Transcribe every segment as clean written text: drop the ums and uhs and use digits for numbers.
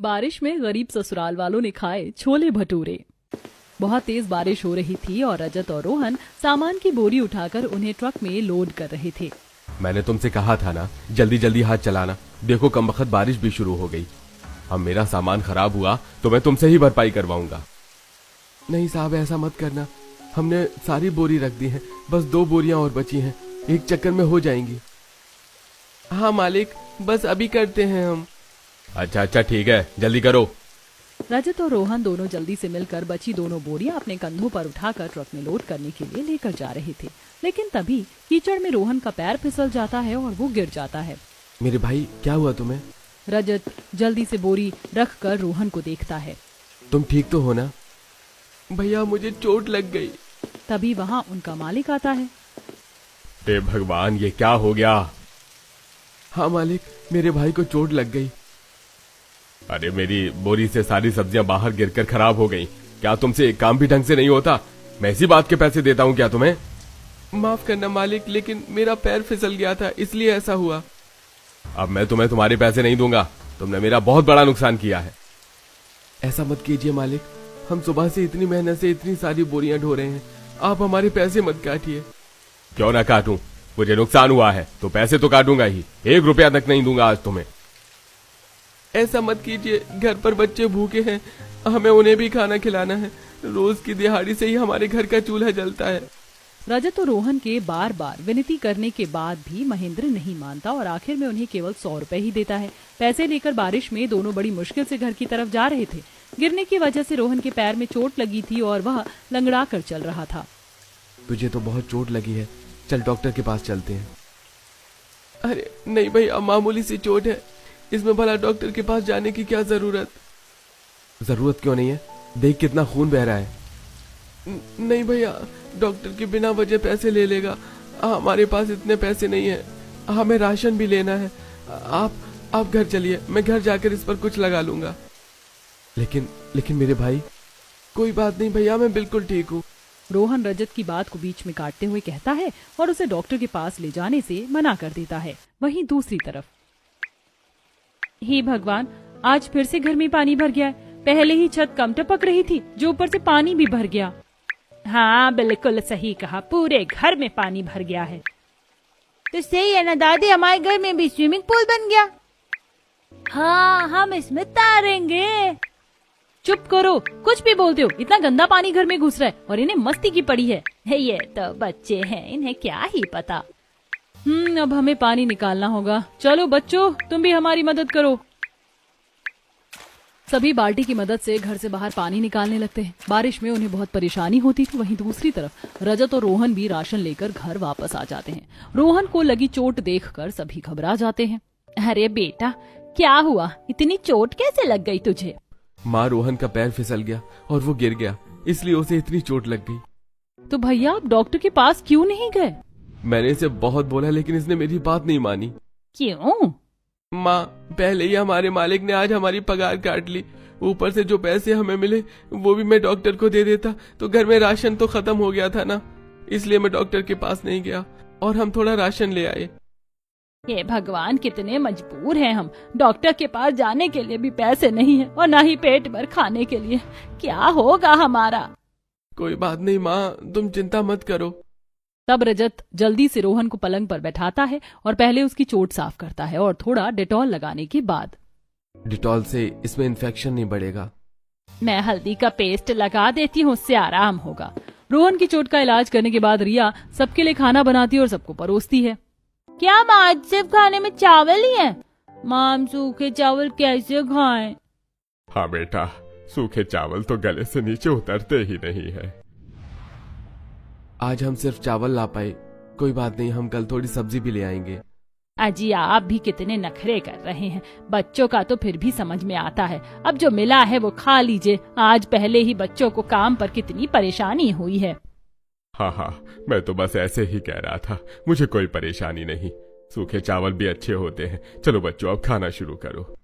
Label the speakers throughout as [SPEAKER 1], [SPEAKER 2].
[SPEAKER 1] बारिश में गरीब ससुराल वालों ने खाए छोले भटूरे। बहुत तेज बारिश हो रही थी और रजत और रोहन सामान की बोरी उठाकर उन्हें ट्रक में लोड कर रहे थे।
[SPEAKER 2] मैंने तुमसे कहा था ना, जल्दी जल्दी हाथ चलाना। देखो कमबख्त बारिश भी शुरू हो गई। अब मेरा सामान खराब हुआ तो मैं तुमसे ही भरपाई करवाऊंगा। नहीं साहब, ऐसा मत करना। हमने सारी बोरी रख दी है, बस 2 बोरियां और बची हैं, एक चक्कर में हो जाएंगी। हाँ मालिक, बस अभी करते हैं हम। अच्छा ठीक है, जल्दी करो।
[SPEAKER 1] रजत और रोहन दोनों जल्दी से मिलकर बची दोनों बोरियां अपने कंधों पर उठाकर ट्रक में लोड करने के लिए लेकर जा रहे थे। लेकिन तभी कीचड़ में रोहन का पैर फिसल जाता है और वो गिर जाता है।
[SPEAKER 2] मेरे भाई, क्या हुआ तुम्हें?
[SPEAKER 1] रजत जल्दी से बोरी रख कर रोहन को देखता है।
[SPEAKER 2] तुम ठीक तो हो ना? भैया, मुझे चोट लग गई।
[SPEAKER 1] तभी वहाँ उनका मालिक आता है।
[SPEAKER 2] हे भगवान, ये क्या हो गया? हाँ मालिक, मेरे भाई को चोट लग गई। अरे मेरी बोरी से सारी सब्जियां बाहर गिरकर खराब हो गई। क्या तुमसे एक काम भी ढंग से नहीं होता? मैं इसी बात के पैसे देता हूँ क्या तुम्हें? माफ करना मालिक, लेकिन मेरा पैर फिसल गया था, इसलिए ऐसा हुआ। अब मैं तुम्हें तुम्हारे पैसे नहीं दूंगा। तुमने मेरा बहुत बड़ा नुकसान किया है। ऐसा मत कीजिए मालिक, हम सुबह से इतनी मेहनत से इतनी सारी बोरियां ढो रहे हैं, आप हमारे पैसे मत काटिए। क्यों ना काटूं? मुझे नुकसान हुआ है तो पैसे तो काटूंगा ही। 1 रुपया तक नहीं दूंगा आज तुम्हें। ऐसा मत कीजिए, घर पर बच्चे भूखे हैं, हमें उन्हें भी खाना खिलाना है। रोज की दिहाड़ी से ही हमारे घर का चूल्हा जलता है।
[SPEAKER 1] रजत और रोहन के बार बार विनती करने के बाद भी महेंद्र नहीं मानता और आखिर में उन्हें केवल 100 रुपए ही देता है। पैसे लेकर बारिश में दोनों बड़ी मुश्किल से घर की तरफ जा रहे थे। गिरने की वजह से रोहन के पैर में चोट लगी थी और वह लंगड़ा कर चल रहा था।
[SPEAKER 2] तुझे तो बहुत चोट लगी है, चल डॉक्टर के पास चलते हैं। अरे नहीं भैया, मामूली सी चोट है, इसमें भला डॉक्टर के पास जाने की क्या जरूरत? जरूरत क्यों नहीं है? देख कितना खून बह रहा है। नहीं भैया, डॉक्टर के बिना वजह पैसे ले लेगा। हमारे पास इतने पैसे नहीं है, हमें राशन भी लेना है। आप घर चलिए, मैं घर जाकर इस पर कुछ लगा लूंगा। लेकिन मेरे भाई। कोई बात नहीं भैया, मैं बिल्कुल ठीक हूँ।
[SPEAKER 1] रोहन रजत की बात को बीच में काटते हुए कहता है और उसे डॉक्टर के पास ले जाने से मना कर देता है। वहीं दूसरी तरफ, हे भगवान, आज फिर से घर में पानी भर गया है। पहले ही छत कम टपक रही थी, जो ऊपर से पानी भी भर गया। हाँ बिल्कुल सही कहा, पूरे घर में पानी भर गया है।
[SPEAKER 3] तो सही है ना दादी, हमारे घर में भी स्विमिंग पूल बन गया। हाँ, हम इसमें तैरेंगे।
[SPEAKER 1] चुप करो, कुछ भी बोलते हो। इतना गंदा पानी घर में घुस रहा है और इन्हें मस्ती की पड़ी है।
[SPEAKER 3] ये तो बच्चे हैं, इन्हें क्या ही पता।
[SPEAKER 1] अब हमें पानी निकालना होगा। चलो बच्चों, तुम भी हमारी मदद करो। सभी बाल्टी की मदद से घर से बाहर पानी निकालने लगते हैं। बारिश में उन्हें बहुत परेशानी होती थी। वहीं दूसरी तरफ रजत और रोहन भी राशन लेकर घर वापस आ जाते हैं। रोहन को लगी चोट देखकर सभी घबरा जाते हैं।
[SPEAKER 3] अरे बेटा, क्या हुआ? इतनी चोट कैसे लग गई तुझे?
[SPEAKER 2] माँ, रोहन का पैर फिसल गया और वो गिर गया, इसलिए उसे इतनी चोट लग गई।
[SPEAKER 1] तो भैया, आप डॉक्टर के पास क्यों नहीं गए?
[SPEAKER 2] मैंने इसे बहुत बोला, लेकिन इसने मेरी बात नहीं मानी।
[SPEAKER 3] क्यों?
[SPEAKER 2] माँ, पहले ही हमारे मालिक ने आज हमारी पगार काट ली। ऊपर से जो पैसे हमें मिले वो भी मैं डॉक्टर को दे देता तो घर में राशन तो खत्म हो गया था ना। इसलिए मैं डॉक्टर के पास नहीं गया और हम थोड़ा राशन ले आए।
[SPEAKER 3] हे भगवान, कितने मजबूर हैं हम। डॉक्टर के पास जाने के लिए भी पैसे नहीं है और न ही पेट भर खाने के लिए। क्या होगा हमारा?
[SPEAKER 2] कोई बात नहीं माँ, तुम चिंता मत करो।
[SPEAKER 1] तब रजत जल्दी से रोहन को पलंग पर बैठाता है और पहले उसकी चोट साफ करता है और थोड़ा डेटॉल लगाने के बाद।
[SPEAKER 2] डिटॉल से इसमें इन्फेक्शन नहीं बढ़ेगा।
[SPEAKER 3] मैं हल्दी का पेस्ट लगा देती हूँ, उससे आराम होगा।
[SPEAKER 1] रोहन की चोट का इलाज करने के बाद रिया सबके लिए खाना बनाती है और सबको परोसती है।
[SPEAKER 3] क्या माँ, आज सिर्फ खाने में चावल ही है? माँ, हम सूखे चावल कैसे खाएं?
[SPEAKER 2] हाँ बेटा, सूखे चावल तो गले से नीचे उतरते ही नहीं है। आज हम सिर्फ चावल ला पाए, कोई बात नहीं, हम कल थोड़ी सब्जी भी ले आएंगे।
[SPEAKER 3] अजी, आप भी कितने नखरे कर रहे हैं। बच्चों का तो फिर भी समझ में आता है। अब जो मिला है वो खा लीजिए। आज पहले ही बच्चों को काम पर कितनी परेशानी हुई है।
[SPEAKER 2] हाँ, मैं तो बस ऐसे ही कह रहा था, मुझे कोई परेशानी नहीं। सूखे चावल भी अच्छे होते हैं। चलो बच्चों, अब खाना शुरू करो।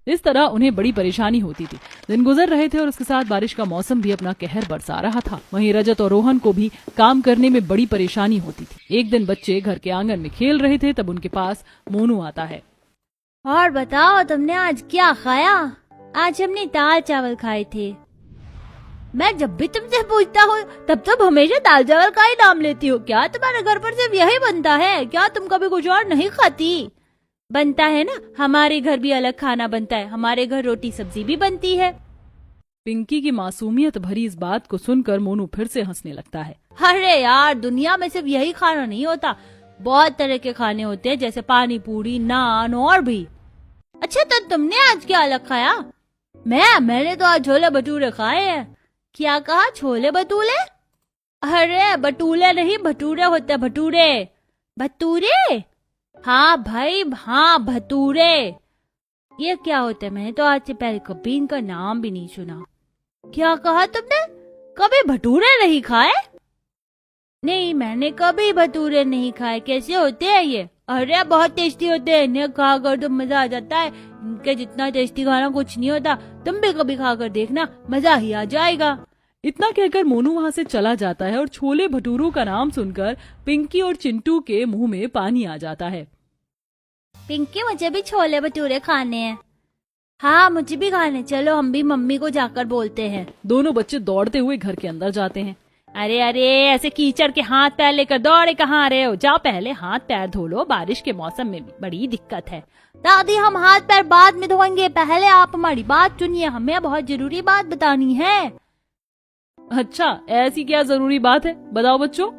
[SPEAKER 1] इस तरह उन्हें बड़ी परेशानी होती थी। दिन गुजर रहे थे और उसके साथ बारिश का मौसम भी अपना कहर बरसा रहा था। वहीं रजत और रोहन को भी काम करने में बड़ी परेशानी होती थी। एक दिन बच्चे घर के आंगन में खेल रहे थे, तब उनके पास मोनू आता है।
[SPEAKER 3] और बताओ, तुमने आज क्या खाया?
[SPEAKER 4] आज हमने दाल चावल खाए थे। मैं जब भी तुमसे पूछता हूँ तब तुम हमेशा दाल चावल का ही नाम लेती हो। क्या तुम्हारे घर पर सिर्फ यही बनता है? क्या तुम कभी कुछ और नहीं खाती? बनता है ना, हमारे घर भी अलग खाना बनता है। हमारे घर रोटी सब्जी भी बनती है।
[SPEAKER 1] पिंकी की मासूमियत भरी इस बात को सुनकर मोनू फिर से हंसने लगता है।
[SPEAKER 4] अरे यार, दुनिया में सिर्फ यही खाना नहीं होता, बहुत तरह के खाने होते हैं, जैसे पानी पूरी, नान और भी। अच्छा, तो तुमने आज क्या अलग खाया? मैंने तो आज छोले भटूरे खाए हैं। क्या कहा? छोले भटूरे? अरे भटूरे नहीं, भटूरे होते हैं, भटूरे। भटूरे? हाँ भाई, हाँ भटूरे। ये क्या होता है? मैंने तो आज से पहले कभी इनका नाम भी नहीं सुना। क्या कहा तुमने? कभी भटूरे नहीं खाए? नहीं, मैंने कभी भटूरे नहीं खाए। कैसे होते हैं ये? अरे बहुत टेस्टी होते हैं, इन्हें खाकर तो मजा आ जाता है। इनके जितना टेस्टी खाना कुछ नहीं होता। तुम भी कभी खाकर देखना, मजा ही आ जाएगा।
[SPEAKER 1] इतना कहकर मोनू वहाँ से चला जाता है और छोले भटूरों का नाम सुनकर पिंकी और चिंटू के मुंह में पानी आ जाता है।
[SPEAKER 4] पिंकी, मुझे भी छोले भटूरे खाने हैं। हाँ, मुझे भी खाने। चलो हम भी मम्मी को जाकर बोलते हैं।
[SPEAKER 1] दोनों बच्चे दौड़ते हुए घर के अंदर जाते हैं।
[SPEAKER 3] अरे अरे, ऐसे कीचड़ के हाथ पैर लेकर दौड़े कहाँ आ रहे हो? जाओ पहले हाथ पैर धो लो, बारिश के मौसम में भी बड़ी दिक्कत है।
[SPEAKER 4] दादी, हम हाथ पैर बाद में धोएंगे, पहले आप हमारी बात सुनिए, हमें बहुत जरूरी बात बतानी है।
[SPEAKER 1] अच्छा, ऐसी क्या जरूरी बात है? बताओ बच्चों।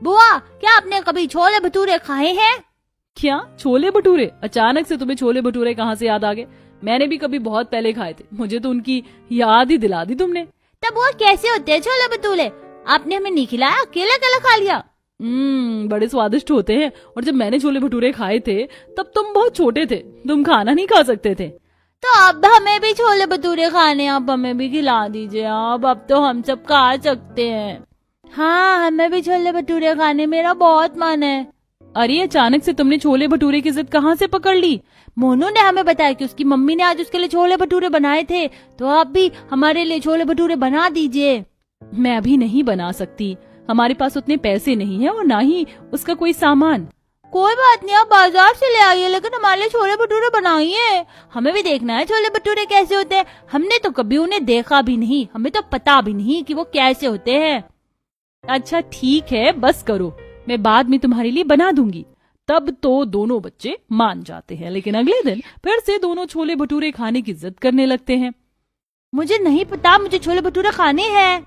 [SPEAKER 4] बुआ, क्या आपने कभी छोले भटूरे खाए हैं?
[SPEAKER 1] क्या छोले भटूरे? अचानक से तुम्हें छोले भटूरे कहाँ से याद आ गए? मैंने भी कभी बहुत पहले खाए थे, मुझे तो उनकी याद ही दिला दी तुमने।
[SPEAKER 4] तब बुआ, कैसे होते हैं छोले भटूरे? आपने हमें नहीं खिलाया, अकेला अकेला खा लिया।
[SPEAKER 1] बड़े स्वादिष्ट होते हैं। और जब मैंने छोले भटूरे खाए थे तब तुम बहुत छोटे थे, तुम खाना नहीं खा सकते थे।
[SPEAKER 4] तो अब हमें भी छोले भटूरे खाने, आप हमें भी खिला दीजिए। अब तो हम सब खा सकते हैं। हाँ, हमें भी छोले भटूरे खाने, मेरा बहुत मन है।
[SPEAKER 1] अरे, अचानक से तुमने छोले भटूरे की जिद कहाँ से पकड़ ली?
[SPEAKER 4] मोनू ने हमें बताया कि उसकी मम्मी ने आज उसके लिए छोले भटूरे बनाए थे, तो आप भी हमारे लिए छोले भटूरे बना दीजिए।
[SPEAKER 1] मैं अभी नहीं बना सकती, हमारे पास उतने पैसे नहीं है और ना ही उसका कोई सामान।
[SPEAKER 4] कोई बात नहीं, आप बाजार से ले आइए, लेकिन हमारे लिए छोले भटूरे बनाइए। हमें भी देखना है छोले भटूरे कैसे होते हैं। हमने तो कभी उन्हें देखा भी नहीं, हमें तो पता भी नहीं कि वो कैसे होते हैं।
[SPEAKER 1] अच्छा ठीक है, बस करो, मैं बाद में तुम्हारे लिए बना दूंगी। तब तो दोनों बच्चे मान जाते हैं, लेकिन अगले दिन फिर से दोनों छोले भटूरे खाने की जिद करने लगते हैं।
[SPEAKER 4] मुझे नहीं पता, मुझे छोले भटूरे खाने हैं।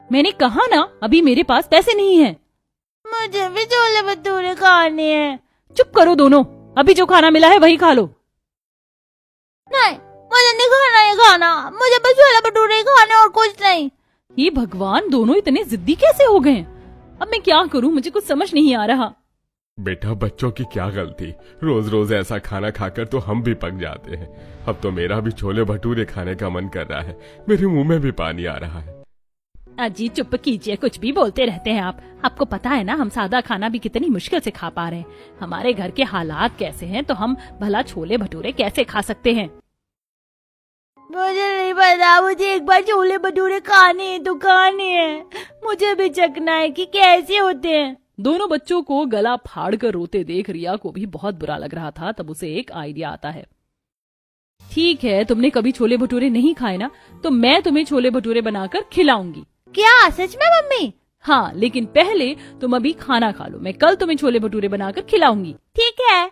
[SPEAKER 1] मैंने कहा ना, अभी मेरे पास पैसे नहीं है।
[SPEAKER 4] मुझे भी छोले भटूरे खाने हैं।
[SPEAKER 1] चुप करो दोनों, अभी जो खाना मिला है वही खा लो।
[SPEAKER 4] नहीं, मुझे नहीं खाना ये खाना, मुझे बस छोले भटूरे ही खाने और कुछ नहीं।
[SPEAKER 1] ये भगवान, दोनों इतने जिद्दी कैसे हो गए? अब मैं क्या करूं, मुझे कुछ समझ नहीं आ रहा।
[SPEAKER 2] बेटा, बच्चों की क्या गलती, रोज रोज ऐसा खाना खाकर तो हम भी पक जाते हैं। अब तो मेरा भी छोले भटूरे खाने का मन कर रहा है, मेरे मुंह में भी पानी आ रहा है।
[SPEAKER 3] अजी चुप कीजिए, कुछ भी बोलते रहते हैं आप। आपको पता है ना, हम सादा खाना भी कितनी मुश्किल से खा पा रहे हैं। हमारे घर के हालात कैसे हैं, तो हम भला छोले भटूरे कैसे खा सकते हैं?
[SPEAKER 4] मुझे नहीं पता, मुझे एक बार छोले भटूरे खाने हैं तो खाने हैं। मुझे भी चखना है कि कैसे होते हैं।
[SPEAKER 1] दोनों बच्चों को गला फाड़ कर रोते देख रिया को भी बहुत बुरा लग रहा था। तब उसे एक आइडिया आता है। ठीक है, तुमने कभी छोले भटूरे नहीं खाए ना, तो मैं तुम्हें छोले भटूरे बनाकर खिलाऊंगी।
[SPEAKER 4] क्या सच में मम्मी?
[SPEAKER 1] हाँ, लेकिन पहले तुम अभी खाना खा लो, मैं कल तुम्हें छोले भटूरे बनाकर खिलाऊंगी।
[SPEAKER 4] ठीक है।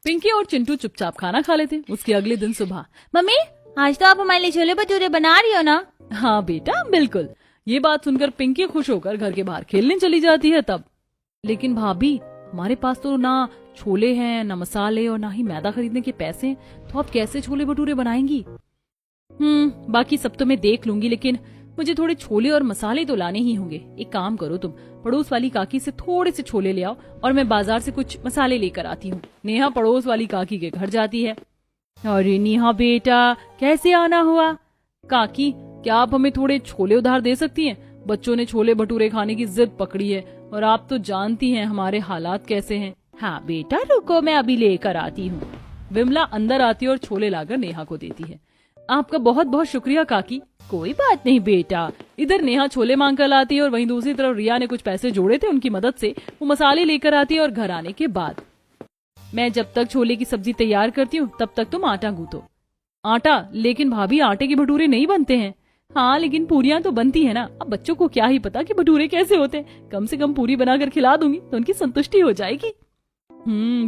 [SPEAKER 1] पिंकी और चिंटू चुपचाप खाना खा लेते। उसके अगले दिन सुबह,
[SPEAKER 4] मम्मी, आज तो आप हमारे लिए छोले भटूरे बना रही हो ना?
[SPEAKER 1] हाँ बेटा, बिल्कुल। ये बात सुनकर पिंकी खुश होकर घर के बाहर खेलने चली जाती है। तब, लेकिन भाभी, हमारे पास तो ना छोले हैं, ना मसाले और ना ही मैदा खरीदने के पैसे हैं, तो आप कैसे छोले भटूरे बनाएंगी? बाकी सब तो मैं देख लूंगी, लेकिन मुझे थोड़े छोले और मसाले तो लाने ही होंगे। एक काम करो, तुम पड़ोस वाली काकी से थोड़े से छोले ले आओ और मैं बाजार से कुछ मसाले लेकर आती हूँ। नेहा पड़ोस वाली काकी के घर जाती है। अरे नेहा बेटा, कैसे आना हुआ? काकी, क्या आप हमें थोड़े छोले उधार दे सकती हैं? बच्चों ने छोले भटूरे खाने की जिद पकड़ी है और आप तो जानती हैं हमारे हालात कैसे हैं।
[SPEAKER 3] हाँ बेटा, रुको, मैं अभी लेकर आती हूँ।
[SPEAKER 1] विमला अंदर आती है और छोले लाकर नेहा को देती है। आपका बहुत बहुत शुक्रिया काकी।
[SPEAKER 3] कोई बात नहीं बेटा।
[SPEAKER 1] इधर नेहा छोले मांग कर लाती है और वहीं दूसरी तरफ रिया ने कुछ पैसे जोड़े थे, उनकी मदद से वो मसाले लेकर आती है। और घर आने के बाद, मैं जब तक छोले की सब्जी तैयार करती हूँ तब तक तुम आटा गूंथो। आटा? लेकिन भाभी आटे के भटूरे नहीं बनते हैं। हाँ लेकिन पूरियां तो बनती है ना। अब बच्चों को क्या ही पता कि भटूरे कैसे होते हैं। कम से कम पूरी बनाकर खिला दूंगी तो उनकी संतुष्टि हो जाएगी।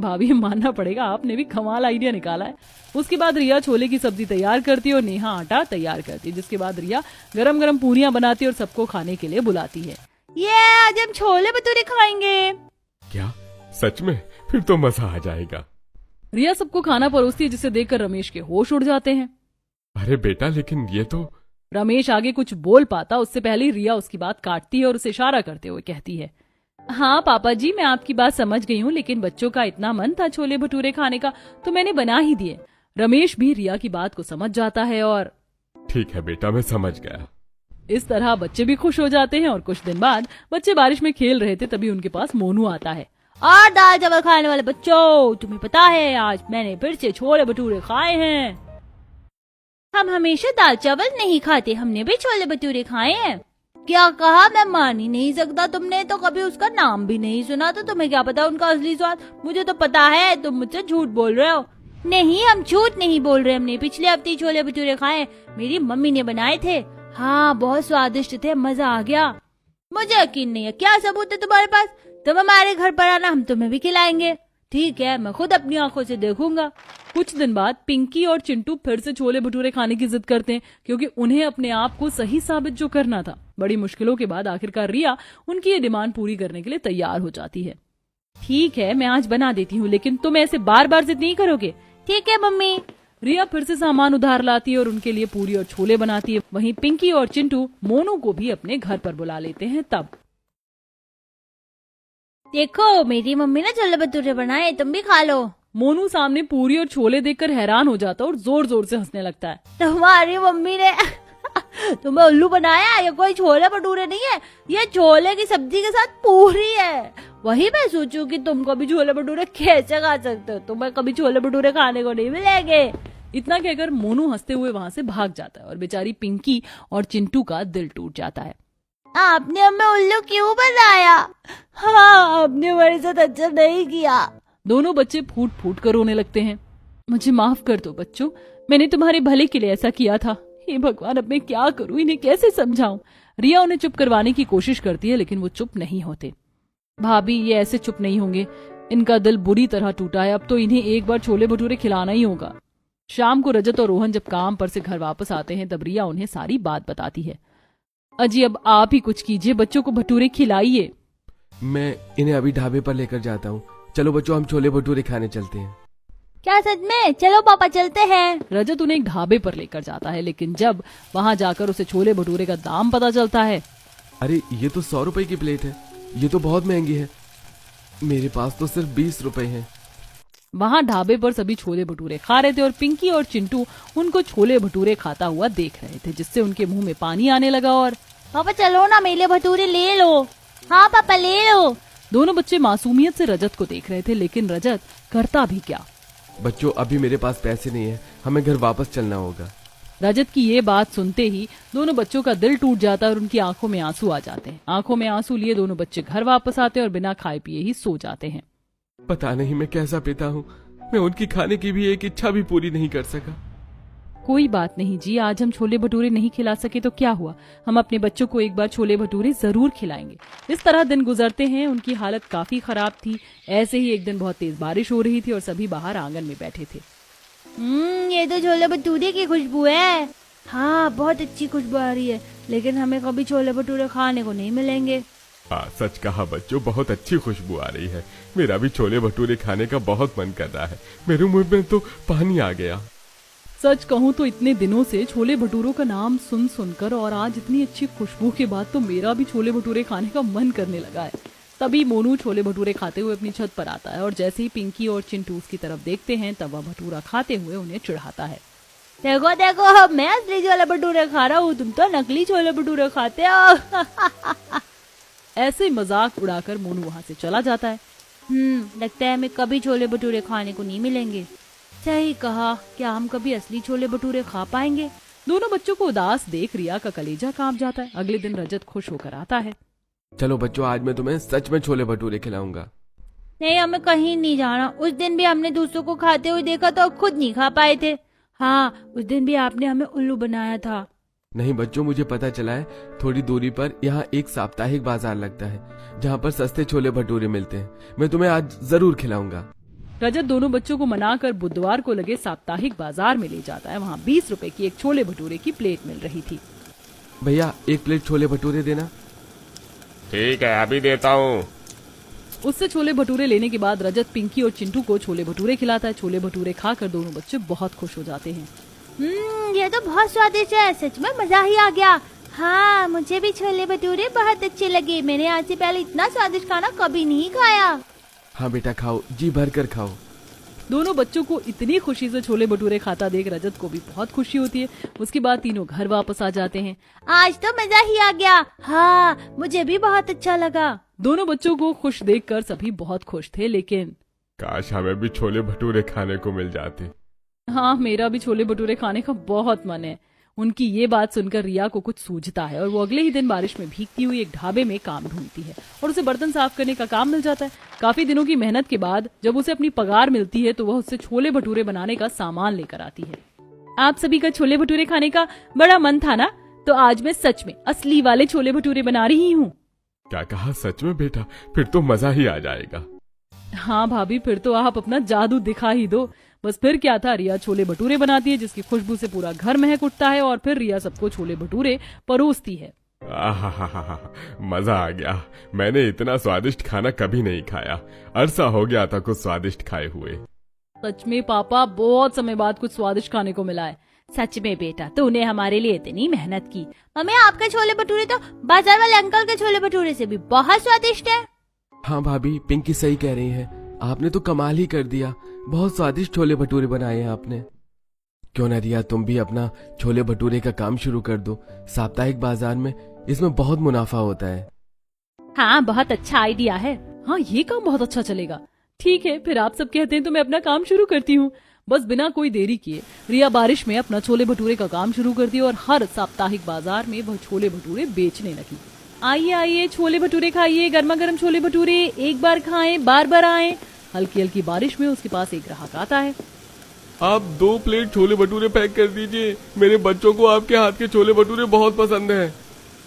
[SPEAKER 1] भाभी मानना पड़ेगा, आपने भी कमाल आइडिया निकाला है। उसके बाद रिया छोले की सब्जी तैयार करती है और नेहा आटा तैयार करती है, जिसके बाद रिया गरम गरम पूरियां बनाती है और सबको खाने के लिए बुलाती है।
[SPEAKER 4] ये आज हम छोले भटूरे खाएंगे।
[SPEAKER 2] क्या सच में? फिर तो मजा आ जाएगा।
[SPEAKER 1] रिया सबको खाना परोसती है, जिसे देखकर रमेश के होश उड़ जाते हैं।
[SPEAKER 2] अरे बेटा, लेकिन ये तो।
[SPEAKER 1] रमेश आगे कुछ बोल पाता उससे पहले ही रिया उसकी बात काटती है और उसे इशारा करते हुए कहती है, हाँ पापा जी, मैं आपकी बात समझ गई हूँ, लेकिन बच्चों का इतना मन था छोले भटूरे खाने का तो मैंने बना ही दिए। रमेश भी रिया की बात को समझ जाता है और
[SPEAKER 2] ठीक है बेटा, मैं समझ गया।
[SPEAKER 1] इस तरह बच्चे भी खुश हो जाते हैं। और कुछ दिन बाद बच्चे बारिश में खेल रहे थे, तभी उनके पास मोनू आता है।
[SPEAKER 4] और दाल चावल खाने वाले बच्चों, तुम्हें पता है आज मैंने फिर से छोले भटूरे खाए हैं। हम हमेशा दाल चावल नहीं खाते, हमने भी छोले भटूरे खाए हैं। क्या कहा? मैं मान ही नहीं सकता, तुमने तो कभी उसका नाम भी नहीं सुना, तो तुम्हें क्या पता उनका असली स्वाद? मुझे तो पता है, तुम मुझसे झूठ बोल रहे हो। नहीं, हम झूठ नहीं बोल रहे, हमने पिछले हफ्ते छोले भटूरे खाए, मेरी मम्मी ने बनाए थे। हाँ, बहुत स्वादिष्ट थे, मजा आ गया। मुझे यकीन नहीं है, क्या सबूत है तुम्हारे पास? तुम हमारे घर पर आना, हम तुम्हें भी खिलाएंगे। ठीक है, मैं खुद अपनी आंखों से देखूंगा।
[SPEAKER 1] कुछ दिन बाद पिंकी और चिंटू फिर से छोले भटूरे खाने की जिद करते हैं, क्योंकि उन्हें अपने आप को सही साबित जो करना था। बड़ी मुश्किलों के बाद आखिरकार रिया उनकी ये डिमांड पूरी करने के लिए तैयार हो जाती है। ठीक है, मैं आज बना देती हूँ, लेकिन तुम ऐसे बार बार जिद नहीं करोगे।
[SPEAKER 4] ठीक है मम्मी।
[SPEAKER 1] रिया फिर से सामान उधार लाती है और उनके लिए पूरी और छोले बनाती है। वहीं पिंकी और चिंटू मोनू को भी अपने घर पर बुला लेते हैं। तब
[SPEAKER 4] देखो, मेरी मम्मी ने छोले भटूरे बनाए, तुम भी खा लो।
[SPEAKER 1] मोनू सामने पूरी और छोले देखकर हैरान हो जाता है और जोर जोर से हंसने लगता है।
[SPEAKER 4] तुम्हारी मम्मी ने तुम्हें उल्लू बनाया? ये कोई छोले भटूरे नहीं है, ये छोले की सब्जी के साथ पूरी है। वही मैं सोचूं कि तुम कभी छोले भटूरे कैसे खा सकते हो, तुम्हें कभी छोले भटूरे खाने को नहीं मिलेंगे।
[SPEAKER 1] इतना कहकर मोनू हंसते हुए वहाँ से भाग जाता है और बेचारी पिंकी और चिंटू का दिल टूट जाता है।
[SPEAKER 4] आपने हमें उल्लू क्यों बनाया? हाँ, आपने हमारे साथ अच्छा नहीं किया।
[SPEAKER 1] दोनों बच्चे फूट फूट कर रोने लगते हैं। मुझे माफ कर दो बच्चों, मैंने तुम्हारे भले के लिए ऐसा किया था। हे भगवान, अब मैं क्या करूं, इन्हें कैसे समझाऊं। रिया उन्हें चुप करवाने की कोशिश करती है, लेकिन वो चुप नहीं होते। भाभी, ये ऐसे चुप नहीं होंगे, इनका दिल बुरी तरह टूटा है। अब तो इन्हें एक बार छोले भटूरे खिलाना ही होगा। शाम को रजत और रोहन जब काम पर से घर वापस आते हैं, तब रिया उन्हें सारी बात बताती है। अजी, अब आप ही कुछ कीजिए, बच्चों को भटूरे खिलाइए।
[SPEAKER 2] मैं इन्हें अभी ढाबे पर लेकर जाता हूँ। चलो बच्चों, हम छोले भटूरे खाने चलते हैं।
[SPEAKER 4] क्या सच में? चलो पापा, चलते हैं।
[SPEAKER 1] रजत उन्हें एक ढाबे पर लेकर जाता है, लेकिन जब वहाँ जाकर उसे छोले भटूरे का दाम पता चलता है।
[SPEAKER 2] अरे, ये तो 100 रुपए की प्लेट है, ये तो बहुत महंगी है। मेरे पास तो सिर्फ 20 रुपए हैं।
[SPEAKER 1] वहाँ ढाबे पर सभी छोले भटूरे खा रहे थे और पिंकी और चिंटू उनको छोले भटूरे खाता हुआ देख रहे थे, जिससे उनके मुंह में पानी आने लगा। और
[SPEAKER 4] पापा चलो ना, मेरे भटूरे ले लो। हाँ पापा, ले लो।
[SPEAKER 1] दोनों बच्चे मासूमियत से रजत को देख रहे थे, लेकिन रजत करता भी क्या।
[SPEAKER 2] बच्चों, अभी मेरे पास पैसे नहीं है, हमें घर वापस चलना होगा।
[SPEAKER 1] रजत की ये बात सुनते ही दोनों बच्चों का दिल टूट जाता है और उनकी आंखों में आंसू आ जाते हैं। आंखों में आंसू लिए दोनों बच्चे घर वापस आते हैं और बिना खाए पिए ही सो जाते हैं।
[SPEAKER 2] पता नहीं मैं कैसा पिता हूँ, मैं उनकी खाने की भी एक इच्छा भी पूरी नहीं कर सका।
[SPEAKER 1] कोई बात नहीं जी, आज हम छोले भटूरे नहीं खिला सके तो क्या हुआ, हम अपने बच्चों को एक बार छोले भटूरे जरूर खिलाएंगे। इस तरह दिन गुजरते हैं। उनकी हालत काफी खराब थी। ऐसे ही एक दिन बहुत तेज बारिश हो रही थी और सभी बाहर आंगन में बैठे थे।
[SPEAKER 4] ये तो छोले भटूरे की खुशबू है। हाँ, बहुत अच्छी खुशबू आ रही है, लेकिन हमें कभी छोले भटूरे खाने को नहीं मिलेंगे।
[SPEAKER 2] हाँ, सच कहा बच्चों, बहुत अच्छी खुशबू आ रही है। मेरा भी छोले भटूरे खाने का बहुत मन कर रहा है, मेरे मुंह में तो पानी आ गया।
[SPEAKER 1] सच कहूँ तो इतने दिनों से छोले भटूरों का नाम सुन सुनकर और आज इतनी अच्छी खुशबू के बाद तो मेरा भी छोले भटूरे खाने का मन करने लगा है। तभी मोनू छोले भटूरे खाते हुए अपनी छत पर आता है और जैसे ही पिंकी और चिंटू उसकी तरफ देखते हैं, तब वह भटूरा खाते हुए उन्हें चिढ़ाता है।
[SPEAKER 4] देखो देखो, मैं असली छोले भटूरे खा रहा हूँ, तुम तो नकली छोले भटूरे खाते हो।
[SPEAKER 1] ऐसे मजाक उड़ाकर मोनू वहाँ से चला जाता है।
[SPEAKER 4] लगता है हमें कभी छोले भटूरे खाने को नहीं मिलेंगे। सही कहा, क्या हम कभी असली छोले भटूरे खा पाएंगे?
[SPEAKER 1] दोनों बच्चों को उदास देख रिया का कलेजा कांप जाता है। अगले दिन रजत खुश होकर आता है।
[SPEAKER 2] चलो बच्चों, आज मैं तुम्हें सच में छोले भटूरे खिलाऊंगा।
[SPEAKER 4] नहीं, हमें कहीं नहीं जाना। उस दिन भी हमने दूसरों को खाते हुए देखा तो खुद नहीं खा पाए थे। हाँ, उस दिन भी आपने हमें उल्लू बनाया था।
[SPEAKER 2] नहीं बच्चों, मुझे पता चला है थोड़ी दूरी पर यहाँ एक साप्ताहिक बाजार लगता है जहाँ पर सस्ते छोले भटूरे मिलते हैं। मैं तुम्हें आज जरूर खिलाऊंगा।
[SPEAKER 1] रजत दोनों बच्चों को मनाकर बुधवार को लगे साप्ताहिक बाजार में ले जाता है। वहाँ 20 रुपए की एक छोले भटूरे की प्लेट मिल रही थी।
[SPEAKER 2] भैया 1 प्लेट छोले भटूरे देना।
[SPEAKER 5] ठीक है, अभी देता हूँ।
[SPEAKER 1] उससे छोले भटूरे लेने के बाद रजत पिंकी और चिंटू को छोले भटूरे खिलाता है। छोले भटूरे खाकर दोनों बच्चे बहुत खुश हो जाते हैं।
[SPEAKER 4] ये तो बहुत स्वादिष्ट है, सच में मजा ही आ गया। हाँ, मुझे भी छोले भटूरे बहुत अच्छे लगे। मैंने आज से पहले इतना स्वादिष्ट खाना कभी नहीं खाया।
[SPEAKER 2] हाँ बेटा खाओ, जी भर कर खाओ।
[SPEAKER 1] दोनों बच्चों को इतनी खुशी से छोले भटूरे खाता देख रजत को भी बहुत खुशी होती है। उसके बाद तीनों घर वापस आ जाते हैं।
[SPEAKER 4] आज तो मजा ही आ गया। हाँ, मुझे भी बहुत अच्छा लगा।
[SPEAKER 1] दोनों बच्चों को खुश देखकर सभी बहुत खुश थे, लेकिन
[SPEAKER 2] काश हमें भी छोले भटूरे खाने को मिल जाते।
[SPEAKER 1] हाँ, मेरा भी छोले भटूरे खाने का बहुत मन है। उनकी ये बात सुनकर रिया को कुछ सूझता है और वो अगले ही दिन बारिश में भीगती हुई एक ढाबे में काम ढूंढती है और उसे बर्तन साफ करने का काम मिल जाता है। काफी दिनों की मेहनत के बाद जब उसे अपनी पगार मिलती है तो वह उससे छोले भटूरे बनाने का सामान लेकर आती है। आप सभी का छोले भटूरे खाने का बड़ा मन था ना, तो आज मैं सच में असली वाले छोले भटूरे बना रही हूँ।
[SPEAKER 2] क्या कहा? सच में बेटा? फिर तो मजा ही आ जाएगा।
[SPEAKER 1] हाँ भाभी, फिर तो आप अपना जादू दिखा ही दो। बस फिर क्या था, रिया छोले भटूरे बनाती है जिसकी खुशबू से पूरा घर महक उठता है और फिर रिया सबको छोले भटूरे परोसती है।
[SPEAKER 2] आहा, मजा आ गया। मैंने इतना स्वादिष्ट खाना कभी नहीं खाया। अरसा हो गया था कुछ स्वादिष्ट खाए हुए।
[SPEAKER 1] सच में पापा, बहुत समय बाद कुछ स्वादिष्ट खाने को मिला है।
[SPEAKER 4] सच में बेटा, तूने हमारे लिए इतनी मेहनत की। मम्मी, आपके छोले भटूरे तो बाजार वाले अंकल के छोले भटूरे से भी बहुत स्वादिष्ट है।
[SPEAKER 2] हाँ भाभी, पिंकी सही कह रही है। आपने तो कमाल ही कर दिया। बहुत स्वादिष्ट छोले भटूरे बनाए हैं आपने। क्यों ना रिया, तुम भी अपना छोले भटूरे का काम शुरू कर दो। साप्ताहिक बाजार में इसमें बहुत मुनाफा होता है।
[SPEAKER 4] हाँ, बहुत अच्छा आइडिया है।
[SPEAKER 1] हाँ, ये काम बहुत अच्छा चलेगा। ठीक है, फिर आप सब कहते हैं तो मैं अपना काम शुरू करती हूँ। बस बिना कोई देरी किए रिया बारिश में अपना छोले भटूरे का काम शुरू करती है और हर साप्ताहिक बाजार में वह छोले भटूरे बेचने लगी। आइए आइए, छोले भटूरे खाइए, गर्मा गर्म छोले भटूरे, एक बार खाएं बार बार आएं। हल्की हल्की बारिश में उसके पास एक ग्राहक आता है।
[SPEAKER 2] आप 2 प्लेट छोले भटूरे पैक कर दीजिए। मेरे बच्चों को आपके हाथ के छोले भटूरे बहुत पसंद हैं।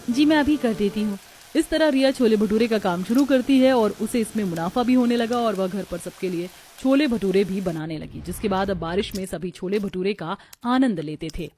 [SPEAKER 1] जी मैं अभी कर देती हूँ। इस तरह रिया छोले भटूरे का काम शुरू करती है और उसे इसमें मुनाफा भी होने लगा और वह घर पर सबके लिए छोले भटूरे भी बनाने लगी, जिसके बाद अब बारिश में सभी छोले भटूरे का आनंद लेते थे।